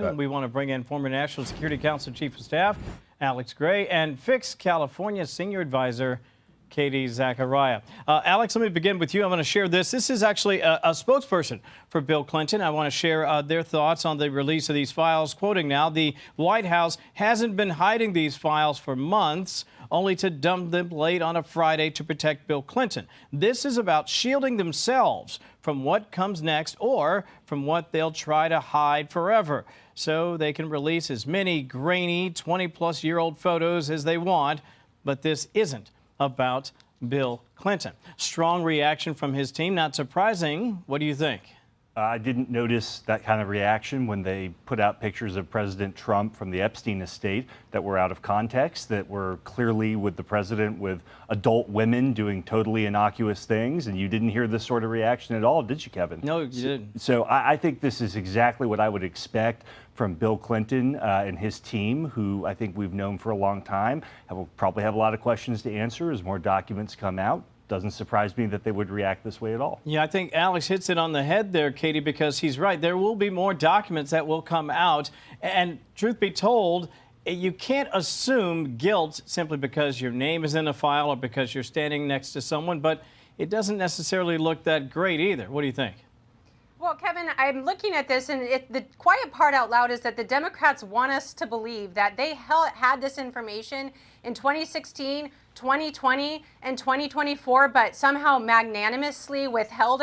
We want to bring in former National Security Council Chief of Staff Alex Gray and Fix California Senior Advisor Katie Zachariah. Alex, let me begin with you. I want to share this. This is actually a spokesperson for Bill Clinton. I want to share their thoughts on the release of these files. Quoting now, the White House hasn't been hiding these files for months, only to dump them late on a Friday to protect Bill Clinton. This is about shielding themselves from what comes next or from what they'll try to hide forever, so they can release as many grainy 20-plus-year-old photos as they want. But this isn't about Bill Clinton. Strong reaction from his team. Not surprising. What do you think? I didn't notice that kind of reaction when they put out pictures of President Trump from the Epstein estate that were out of context, that were clearly with the president with adult women doing totally innocuous things. And you didn't hear this sort of reaction at all, did you, Kevin? No, you didn't. So I think this is exactly what I would expect from Bill Clinton and his team, who I think we've known for a long time. Will probably have a lot of questions to answer as more documents come out. Doesn't surprise me that they would react this way at all. Yeah, I think Alex hits it on the head there, Katie, because he's right. There will be more documents that will come out. And truth be told, you can't assume guilt simply because your name is in a file or because you're standing next to someone. But it doesn't necessarily look that great either. What do you think? Well, Kevin, I'm looking at this, and the quiet part out loud is that the Democrats want us to believe that they had this information in 2016, 2020, and 2024, but somehow magnanimously withheld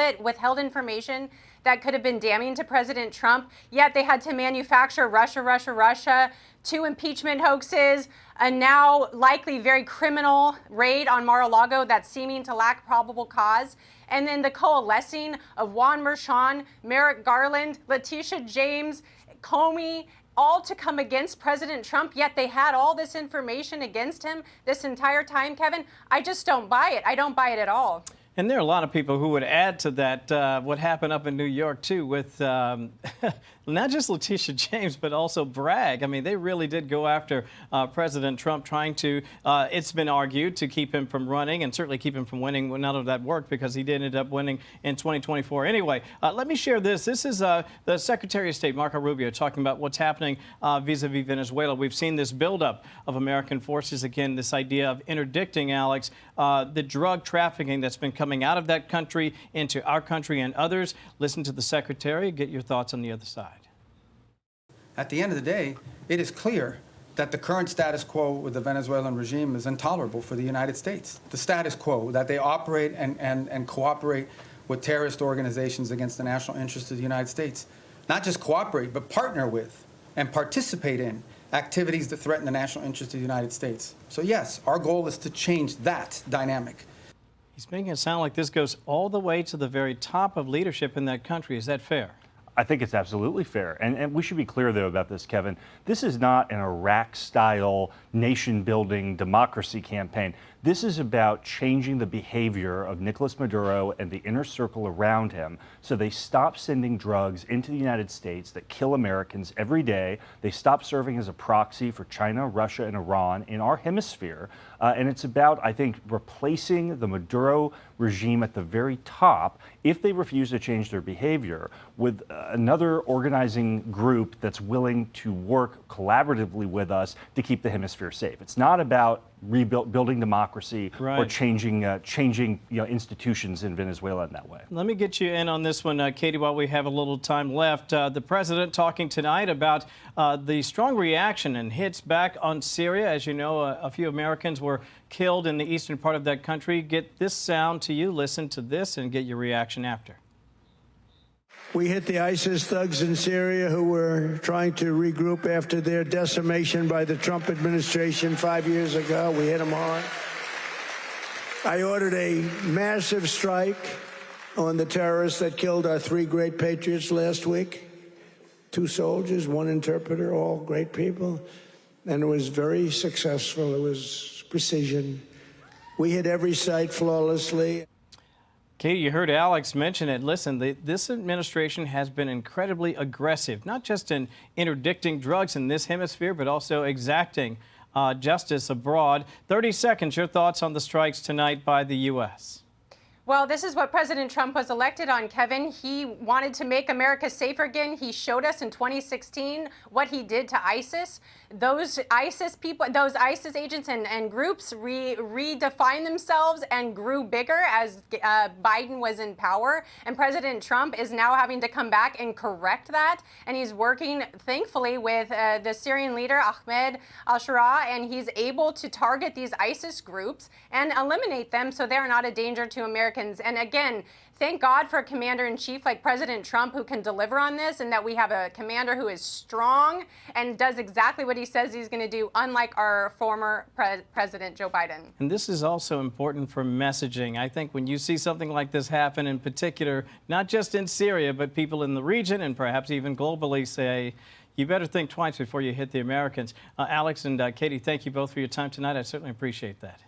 information that could have been damning to President Trump. Yet they had to manufacture Russia, 2 impeachment hoaxes, a now likely very criminal raid on Mar-a-Lago that's seeming to lack probable cause, and then the coalescing of Juan Merchan, Merrick Garland, Letitia James, Comey, all to come against President Trump, yet they had all this information against him this entire time, Kevin. I just don't buy it. I don't buy it at all. And there are a lot of people who would add to that what happened up in New York, too, with not just Letitia James, but also Bragg. I mean, they really did go after President Trump, trying to, it's been argued, to keep him from running and certainly keep him from winning. Well, none of that worked because he did end up winning in 2024. Anyway, let me share this. This is the Secretary of State, Marco Rubio, talking about what's happening vis-a-vis Venezuela. We've seen this buildup of American forces. Again, this idea of interdicting, Alex, the drug trafficking that's been coming out of that country into our country and others. Listen to the Secretary. Get your thoughts on the other side. At the end of the day, it is clear that the current status quo with the Venezuelan regime is intolerable for the United States. The status quo, that they operate and cooperate with terrorist organizations against the national interest of the United States. Not just cooperate, but partner with and participate in activities that threaten the national interest of the United States. So yes, our goal is to change that dynamic. He's making it sound like this goes all the way to the very top of leadership in that country. Is that fair? I think it's absolutely fair. And we should be clear, though, about this, Kevin. This is not an Iraq-style nation-building democracy campaign. This is about changing the behavior of Nicolas Maduro and the inner circle around him so they stop sending drugs into the United States that kill Americans every day. They stop serving as a proxy for China, Russia, and Iran in our hemisphere. And it's about, I think, replacing the Maduro regime at the very top, if they refuse to change their behavior, with another organizing group that's willing to work collaboratively with us to keep the hemisphere safe. It's not about building democracy or changing institutions in Venezuela in that way. Let me get you in on this one, Katie, while we have a little time left. The president talking tonight about the strong reaction and hits back on Syria. As you know, a few Americans were killed in the eastern part of that country. Get this sound to you. Listen to this and get your reaction after. We hit the ISIS thugs in Syria who were trying to regroup after their decimation by the Trump administration 5 years ago. We hit them hard. I ordered a massive strike on the terrorists that killed our 3 great patriots last week. 2 soldiers, 1 interpreter, all great people. And it was very successful. It was precision. We hit every site flawlessly. Katie, you heard Alex mention it. Listen, this administration has been incredibly aggressive, not just in interdicting drugs in this hemisphere, but also exacting justice abroad. 30 seconds, your thoughts on the strikes tonight by the U.S. Well, this is what President Trump was elected on, Kevin. He wanted to make America safer again. He showed us in 2016 what he did to ISIS. Those ISIS people, those ISIS agents and groups redefined themselves and grew bigger as Biden was in power. And President Trump is now having to come back and correct that. And he's working, thankfully, with the Syrian leader, Ahmed al-Shara, and he's able to target these ISIS groups and eliminate them so they're not a danger to Americans. And again, thank God for a commander-in-chief like President Trump who can deliver on this, and that we have a commander who is strong and does exactly what he says he's going to do, unlike our former President Joe Biden. And this is also important for messaging. I think when you see something like this happen, in particular, not just in Syria, but people in the region and perhaps even globally say, you better think twice before you hit the Americans. Alex and Katie, thank you both for your time tonight. I certainly appreciate that.